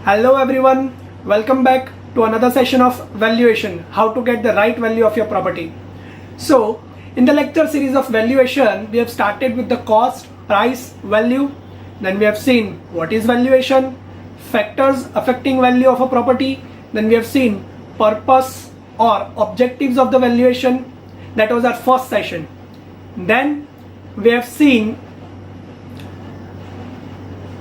Hello everyone, welcome back to another session of valuation, how to get the right value of your property. So in the lecture series of valuation, we have started with the cost, price, value. Then we have seen what is valuation, factors affecting value of a property. Then we have seen purpose or objectives of the valuation. That was our first session. Then we have seen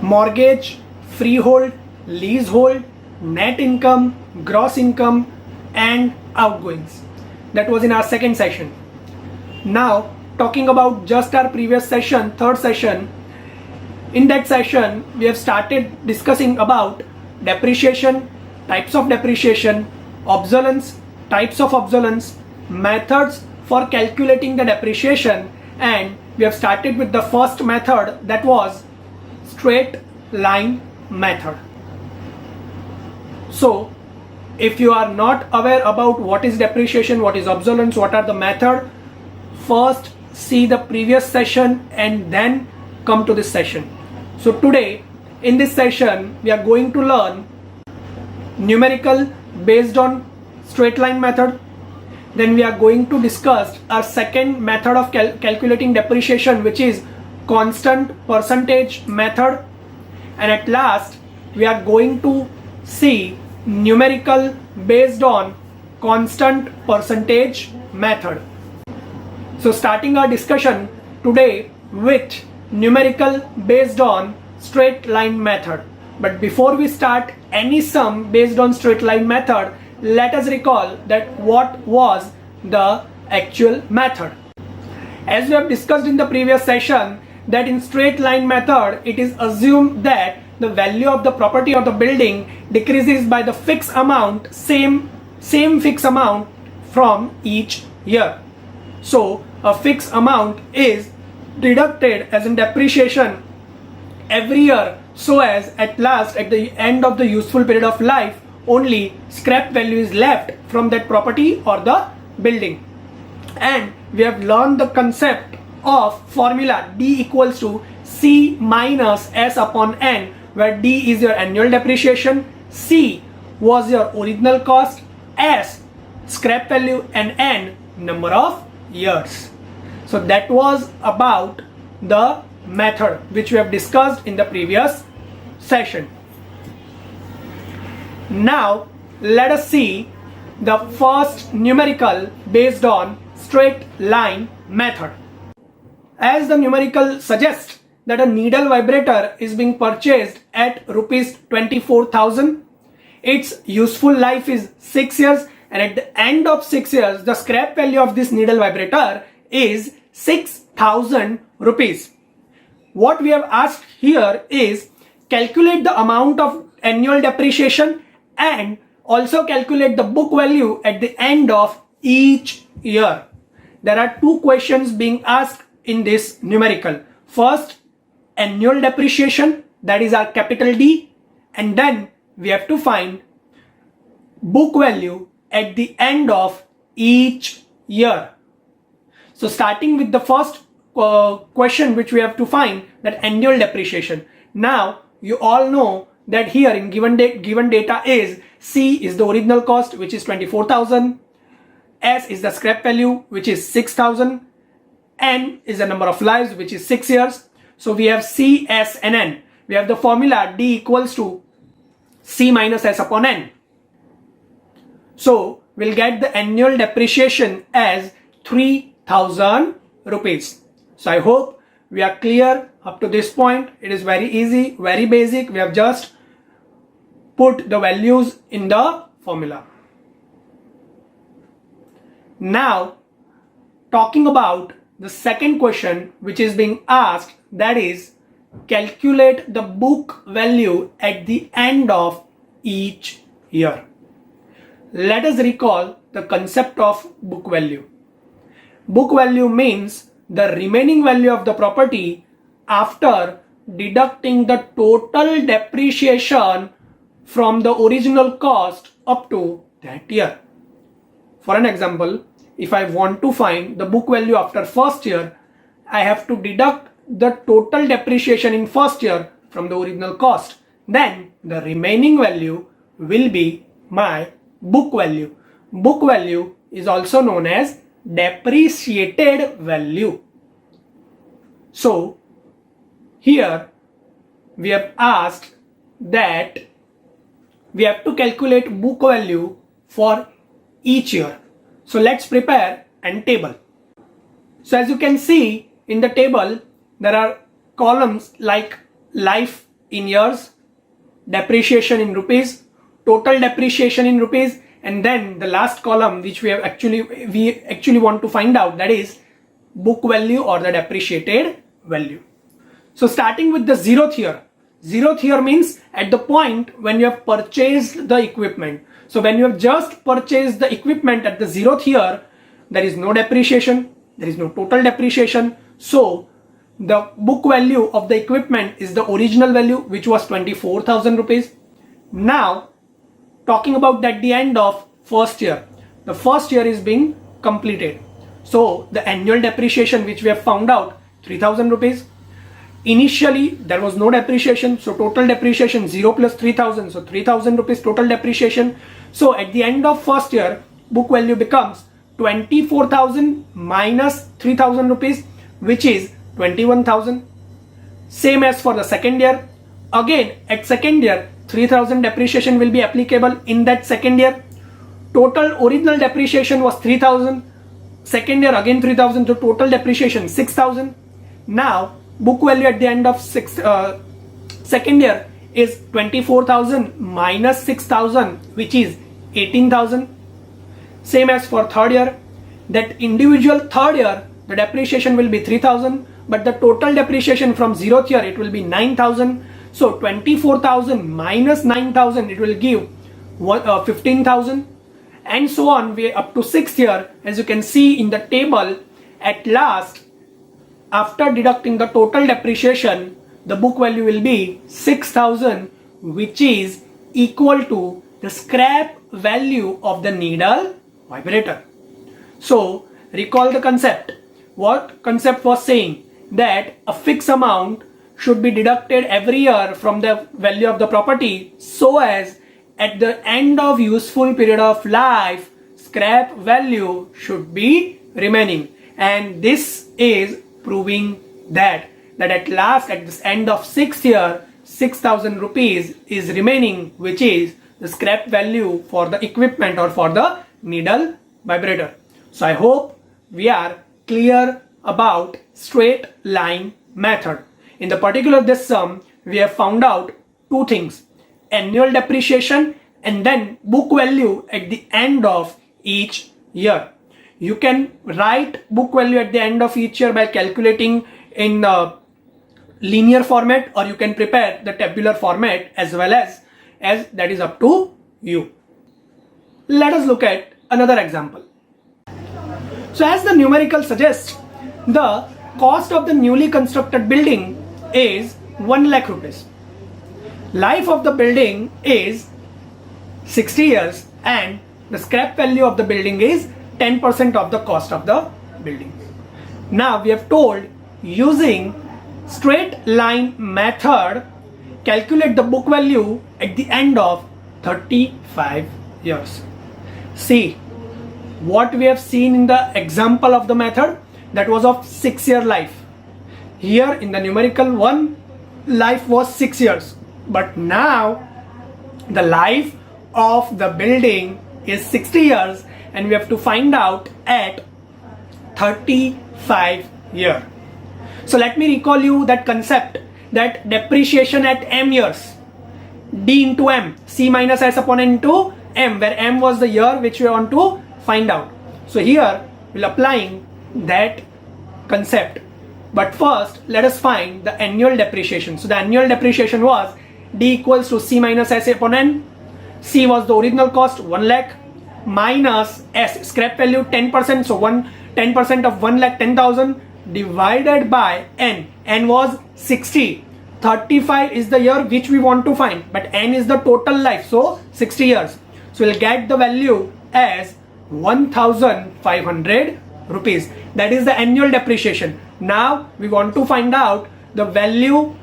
mortgage, freehold, leasehold, net income, gross income and outgoings. That was in our second session. Now talking about just our previous session, third session. In that session we have started discussing about depreciation, types of depreciation, obsolescence, types of obsolescence, methods for calculating the depreciation, and we have started with the first method, that was straight line method. So if you are not aware about what is depreciation, what is obsolescence, what are the method, first see the previous session and then come to this session. So today in this session we are going to learn numerical based on straight line method. Then we are going to discuss our second method of calculating depreciation, which is constant percentage method. And at last we are going to see numerical based on constant percentage method. So starting our discussion today with numerical based on straight line method. But before we start any sum based on straight line method, let us recall that what was the actual method. As we have discussed in the previous session, that in straight line method it is assumed that the value of the property or the building decreases by the fixed amount, same fixed amount from each year. So a fixed amount is deducted as in depreciation every year, so as at last at the end of the useful period of life only scrap value is left from that property or the building. And we have learned the concept of formula D equals to C minus S upon N, where D is your annual depreciation, C was your original cost, S scrap value and N number of years. So that was about the method which we have discussed in the previous session. Now let us see the first numerical based on straight line method. As the numerical suggests that a needle vibrator is being purchased at rupees 24,000, its useful life is 6 years, and at the end of 6 years the scrap value of this needle vibrator is 6,000 rupees. What we have asked here is calculate the amount of annual depreciation and also calculate the book value at the end of each year. There are two questions being asked in this numerical. First, annual depreciation, that is our capital D, and then we have to find book value at the end of each year. So starting with the first question which we have to find, that annual depreciation. Now you all know that here in given data is C is the original cost, which is 24,000, S is the scrap value, which is 6,000, N is the number of lives, which is 6 years. So we have C, S and N. We have the formula D equals to C minus S upon N. So we'll get the annual depreciation as 3,000 rupees. So I hope we are clear up to this point. It is very easy, very basic. We have just put the values in the formula. Now talking about the second question which is being asked, that is calculate the book value at the end of each year. Let us recall the concept of book value. Book value means the remaining value of the property after deducting the total depreciation from the original cost up to that year. For an example, if I want to find the book value after first year, I have to deduct the total depreciation in first year from the original cost. then the remaining value will be my book value. Book value is also known as depreciated value. So here we have asked that we have to calculate book value for each year. So let's prepare a table. So as you can see in the table, there are columns like life in years, depreciation in rupees, total depreciation in rupees, and then the last column which we actually want to find out, that is book value or the depreciated value. So starting with the 0th year. 0th year means at the point when you have purchased the equipment. So when you have just purchased the equipment at the 0th year, there is no depreciation, there is no total depreciation. So the book value of the equipment is the original value, which was 24,000 rupees. Now talking about at the end of first year, the first year is being completed. So the annual depreciation which we have found out, 3,000 rupees. Initially there was no depreciation, so total depreciation 0 plus 3,000, so 3,000 rupees total depreciation. So at the end of first year, book value becomes 24,000 minus 3,000 rupees, which is 21,000. Same as for the second year. Again at second year, 3,000 depreciation will be applicable in that second year. Total original depreciation was 3,000. Second year again 3,000, so total depreciation 6,000. Now book value at the end of second year is 24,000 minus 6,000, which is 18,000. Same as for third year. That individual third year, the depreciation will be 3,000, but the total depreciation from 0th year, it will be 9,000. So 24,000 minus 9,000, it will give 15,000, and so on way up to 6th year. As you can see in the table, at last, after deducting the total depreciation, the book value will be 6,000, which is equal to the scrap value of the needle vibrator. So recall the concept. What concept was saying? That a fixed amount should be deducted every year from the value of the property, so as at the end of useful period of life, scrap value should be remaining. And this is proving that at last at this end of 6th year, 6,000 rupees is remaining, which is the scrap value for the equipment or for the needle vibrator. So I hope we are clear about straight line method. In the particular this sum, we have found out two things: annual depreciation and then book value at the end of each year. You can write book value at the end of each year by calculating in linear format, or you can prepare the tabular format as well, as that is up to you. Let us look at another example. So as the numerical suggests, the cost of the newly constructed building is 1 lakh rupees. Life of the building is 60 years and the scrap value of the building is 10% of the cost of the building. Now we have told, using straight line method, calculate the book value at the end of 35 years. See what we have seen in the example of the method, that was of 6-year life. Here in the numerical one, life was 6 years, but now the life of the building is 60 years and we have to find out at 35 years. So let me recall you that concept, that depreciation at m years, d into m, c minus s upon n into m, where m was the year which we want to find out. So here we'll applying that concept, but first let us find the annual depreciation. So the annual depreciation was d equals to c minus s upon n. C was the original cost 1 lakh minus s, scrap value 10%, so 10% of 1 lakh 10,000 divided by n. N was 60. 35 is the year which we want to find, but n is the total life, so 60 years. So we'll get the value as 1,500 rupees. That is the annual depreciation. Now we want to find out the value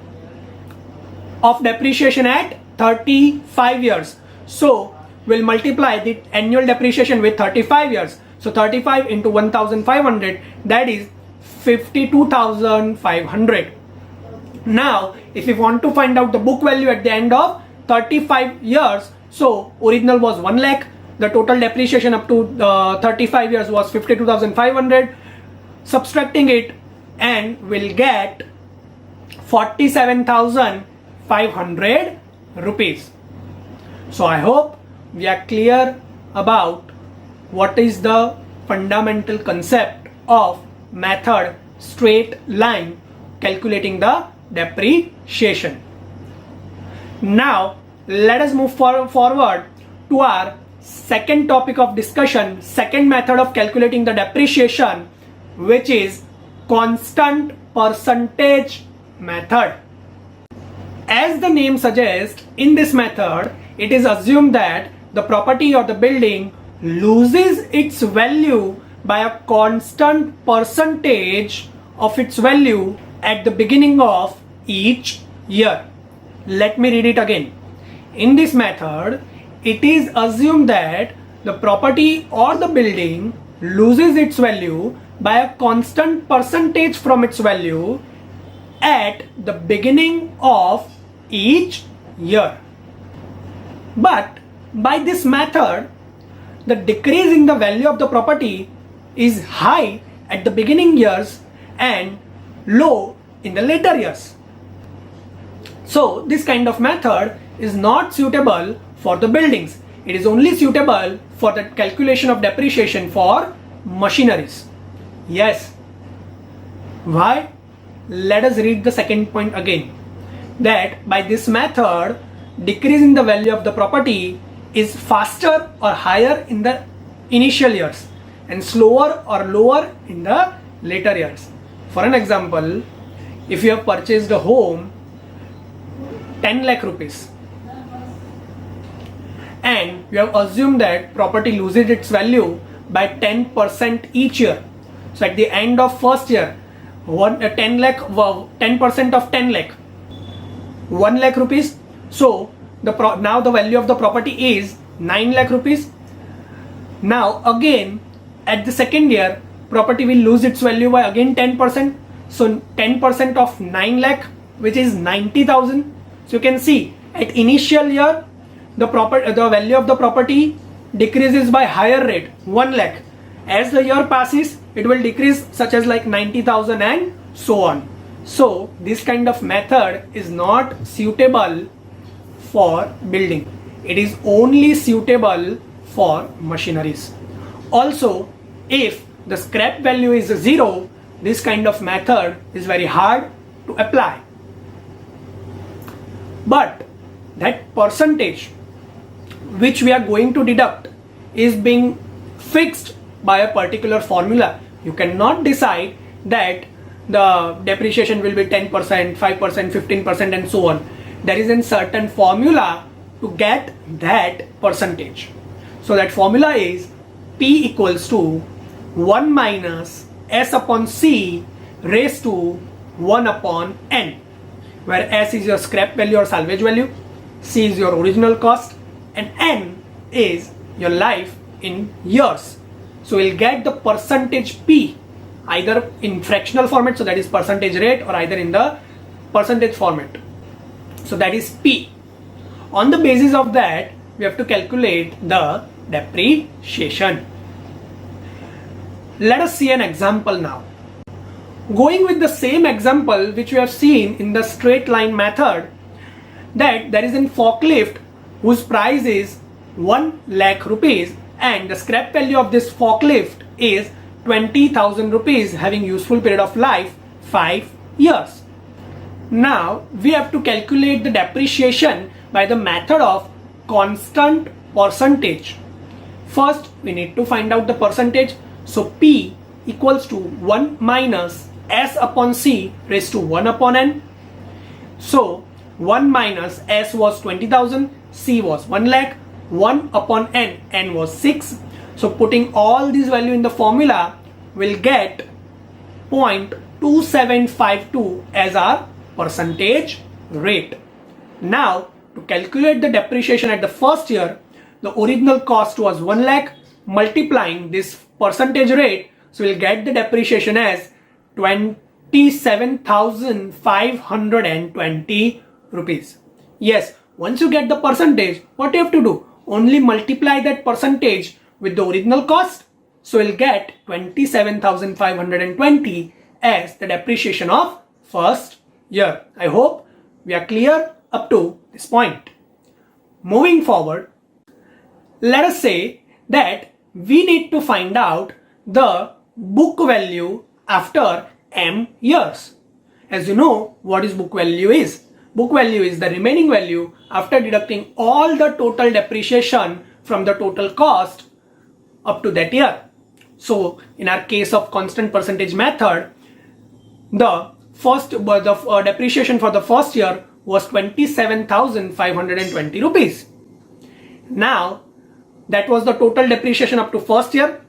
of depreciation at 35 years. So we'll multiply the annual depreciation with 35 years. So 35 into 1500, that is 52,500. Now if you want to find out the book value at the end of 35 years, so original was 1 lakh, the total depreciation up to 35 years was 52,500. Subtracting it and we'll get 47,500 rupees. So I hope we are clear about what is the fundamental concept of method straight line calculating the depreciation. Now let us move forward to our second topic of discussion, second method of calculating the depreciation, which is constant percentage method. As the name suggests, in this method it is assumed that the property or the building loses its value by a constant percentage of its value at the beginning of each year. Let me read it again. In this method, it is assumed that the property or the building loses its value by a constant percentage from its value at the beginning of each year. But by this method, the decrease in the value of the property is high at the beginning years and low in the later years. So this kind of method is not suitable for the buildings. It is only suitable for the calculation of depreciation for machineries. Yes. Why? Let us read the second point again. That by this method, decrease in the value of the property is faster or higher in the initial years and slower or lower in the later years. For an example, if you have purchased a home 10 lakh rupees and you have assumed that property loses its value by 10% each year. So at the end of first year, 10% of 10 lakh, 1 lakh rupees. So now the value of the property is 9 lakh rupees. Now again at the second year, property will lose its value by again 10%. So 10% of 9 lakh, which is 90,000. So you can see at initial year, the value of the property decreases by higher rate, 1 lakh. As the year passes, it will decrease such as like 90,000 and so on. So this kind of method is not suitable for building. It is only suitable for machineries. Also, if the scrap value is 0, this kind of method is very hard to apply. But that percentage which we are going to deduct is being fixed by a particular formula. You cannot decide that the depreciation will be 10%, 5%, 15% and so on. There is a certain formula to get that percentage. So that formula is P equals to 1 minus S upon C raised to 1 upon N, where S is your scrap value or salvage value, C is your original cost, and N is your life in years. So we'll get the percentage P either in fractional format, so that is percentage rate, or either in the percentage format. So that is P. On the basis of that, we have to calculate the depreciation. Let us see an example now. Going with the same example which we have seen in the straight line method, that there is a forklift whose price is 1 lakh rupees and the scrap value of this forklift is 20,000 rupees, having useful period of life 5 years. Now we have to calculate the depreciation by the method of constant percentage. First we need to find out the percentage. So P equals to 1 minus S upon C raised to 1 upon N. So 1 minus S was 20,000, C was 1 lakh, 1 upon N, N was 6. So putting all these value in the formula, we'll get 0.2752 as our percentage rate. Now, to calculate the depreciation at the first year, the original cost was 1 lakh, multiplying this percentage rate, so we'll get the depreciation as 27,520 rupees. Yes, once you get the percentage, what you have to do? Only multiply that percentage with the original cost, so we'll get 27,520 as the depreciation of first year. I hope we are clear up to this point. Moving forward, let us say that we need to find out the book value after m years. As you know, what is book value is? Book value is the remaining value after deducting all the total depreciation from the total cost up to that year. So in our case of constant percentage method, the depreciation for the first year was 27,520 rupees. Now, that was the total depreciation up to first year.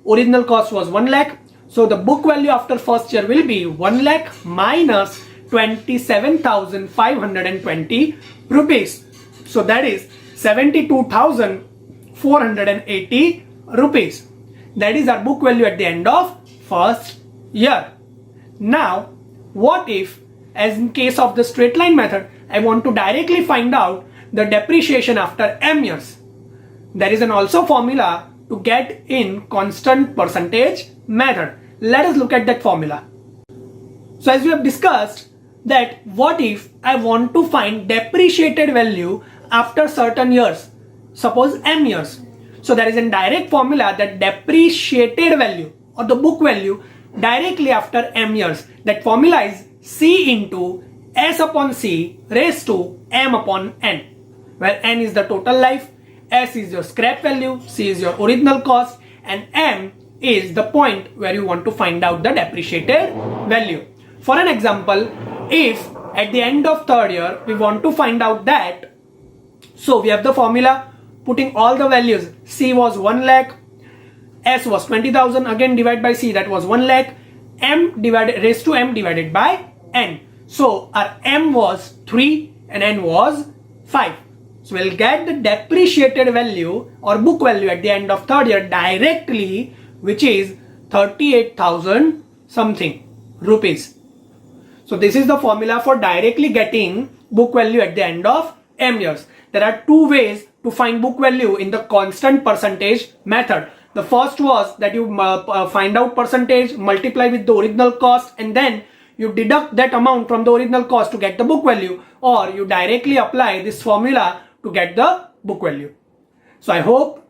Original cost was 1 lakh. So the book value after first year will be 1 lakh minus 27,520 rupees. So that is 72,480 rupees. That is our book value at the end of first year. Now, what if, as in case of the straight line method, I want to directly find out the depreciation after m years? There is an also formula to get in constant percentage method. Let us look at that formula. So as we have discussed, that what if I want to find depreciated value after certain years, suppose m years. So there is a direct formula that depreciated value or the book value directly after m years. That formula is C into S upon C raised to m upon n, where n is the total life, S is your scrap value, C is your original cost, and m is the point where you want to find out the depreciated value. For an example, if at the end of third year we want to find out that, so we have the formula, putting all the values, C was 1 lakh, S was 20,000, again divide by C, that was 1 lakh, m divided raised to m divided by n. So our m was 3 and n was 5. So we'll get the depreciated value or book value at the end of third year directly, which is 38,000 something rupees. So this is the formula for directly getting book value at the end of m years. There are two ways to find book value in the constant percentage method. The first was that you find out percentage, multiply with the original cost, and then you deduct that amount from the original cost to get the book value, or you directly apply this formula to get the book value. So I hope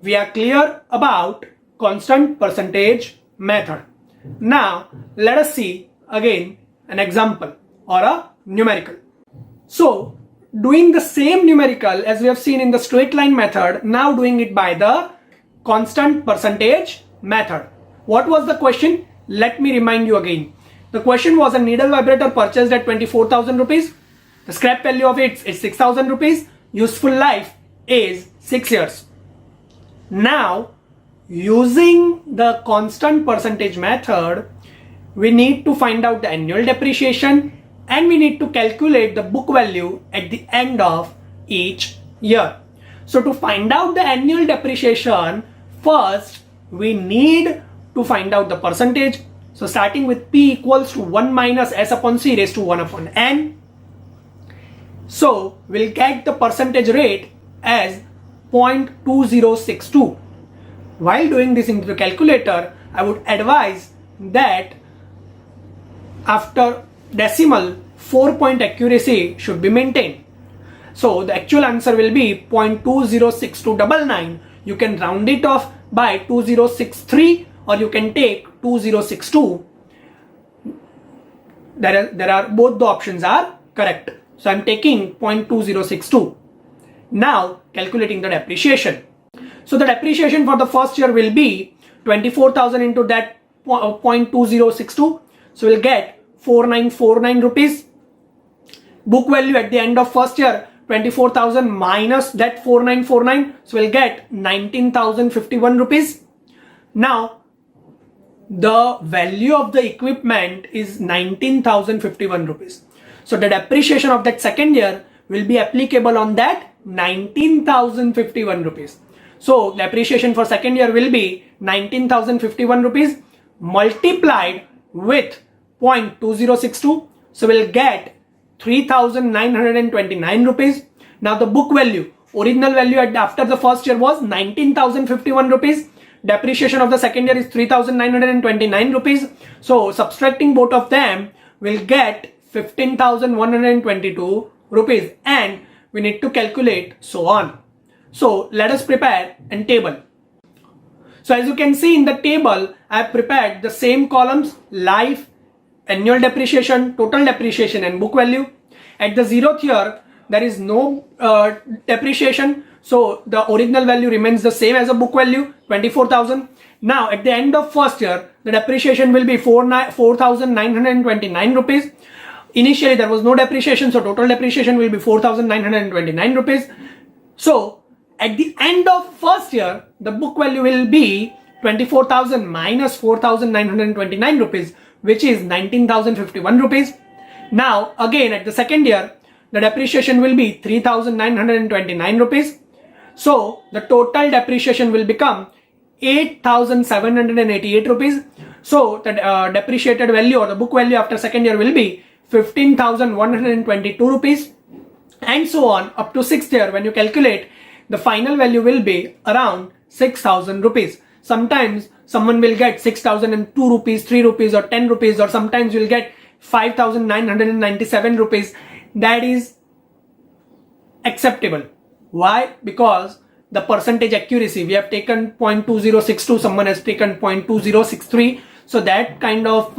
we are clear about constant percentage method. Now let us see again an example or a numerical. So doing the same numerical as we have seen in the straight line method, now doing it by the constant percentage method. What was the question? Let me remind you again. The question was a needle vibrator purchased at 24,000 rupees. The scrap value of it is 6,000 rupees. Useful life is 6 years. Now, using the constant percentage method, we need to find out the annual depreciation and we need to calculate the book value at the end of each year. So to find out the annual depreciation, first we need to find out the percentage. So starting with P equals to 1 minus S upon C raised to 1 upon N. So we'll get the percentage rate as 0.2062. While doing this into the calculator, I would advise that after decimal, 4-point accuracy should be maintained. So the actual answer will be 0.206299. You can round it off by 2063 or you can take 2062. There are both the options are correct. So I'm taking 0.2062. Now calculating the depreciation. So the depreciation for the first year will be 24,000 into that 0.2062. So we'll get 4949 rupees. Book value at the end of first year 24,000 minus that 4949. So we'll get 19,051 rupees. Now the value of the equipment is 19,051 rupees. So the depreciation of that second year will be applicable on that 19,051 rupees. So the depreciation for second year will be 19,051 rupees multiplied with 0.2062. So we'll get 3,929 rupees. Now the book value, original value after the first year was 19,051 rupees. Depreciation of the second year is 3,929 rupees. So subtracting both of them, we'll get 15,122 rupees, and we need to calculate so on. So let us prepare a table. So as you can see in the table, I have prepared the same columns: life, annual depreciation, total depreciation, and book value. At the 0th year, there is no depreciation, so the original value remains the same as a book value, 24,000. Now at the end of first year, the depreciation will be 4,929 rupees. Initially there was no depreciation, so total depreciation will be 4,929 rupees. So at the end of first year, the book value will be 24,000 minus 4,929 rupees, which is 19,051 rupees. Now again at the second year, the depreciation will be 3,929 rupees. So the total depreciation will become 8,788 rupees. So the depreciated value or the book value after second year will be 15,122 rupees, and so on up to sixth year. When you calculate, the final value will be around 6,000 rupees. Sometimes someone will get 6,002 rupees, 3 rupees or 10 rupees, or sometimes you'll get 5,997 rupees. That is acceptable. Why? Because the percentage accuracy, we have taken 0.2062, someone has taken 0.2063. So that kind of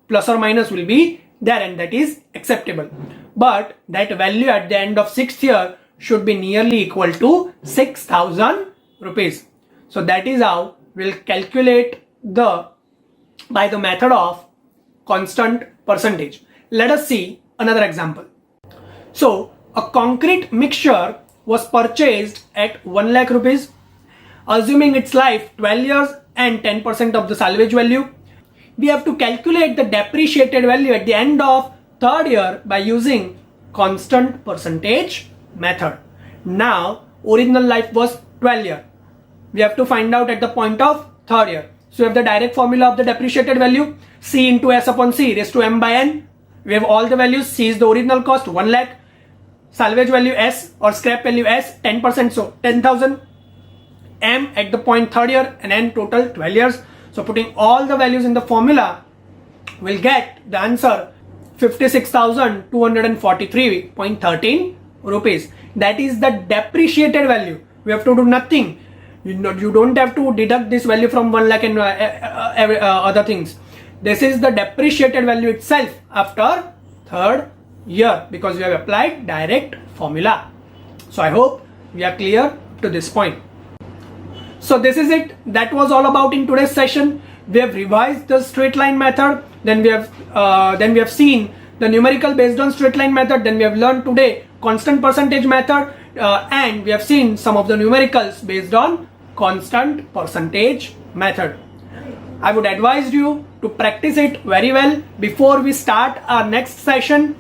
plus or minus will be there, and that is acceptable. But that value at the end of sixth year should be nearly equal to 6,000 rupees. So that is how we'll calculate by the method of constant percentage. Let us see another example. So a concrete mixture was purchased at 1 lakh rupees, assuming its life 12 years and 10% of the salvage value. We have to calculate the depreciated value at the end of third year by using constant percentage method. Now original life was 12 years. We have to find out at the point of third year. So we have the direct formula of the depreciated value, C into S upon C raised to M by N. We have all the values. C is the original cost, 1 lakh. Salvage value S or scrap value S, 10%, so 10,000. M at the point third year, and N total 12 years. So putting all the values in the formula, we'll get the answer 56,243.13 rupees. That is the depreciated value. We have to do nothing. You don't have to deduct this value from 1 lakh and other things. This is the depreciated value itself after third year, because we have applied direct formula. So I hope we are clear to this point. So this is it. That was all about in today's session. We have revised the straight line method. Then we have seen the numerical based on straight line method. Then we have learned today constant percentage method, and we have seen some of the numericals based on constant percentage method. I would advise you to practice it very well before we start our next session.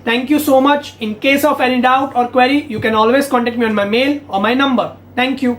Thank you so much. In case of any doubt or query, you can always contact me on my mail or my number. Thank you.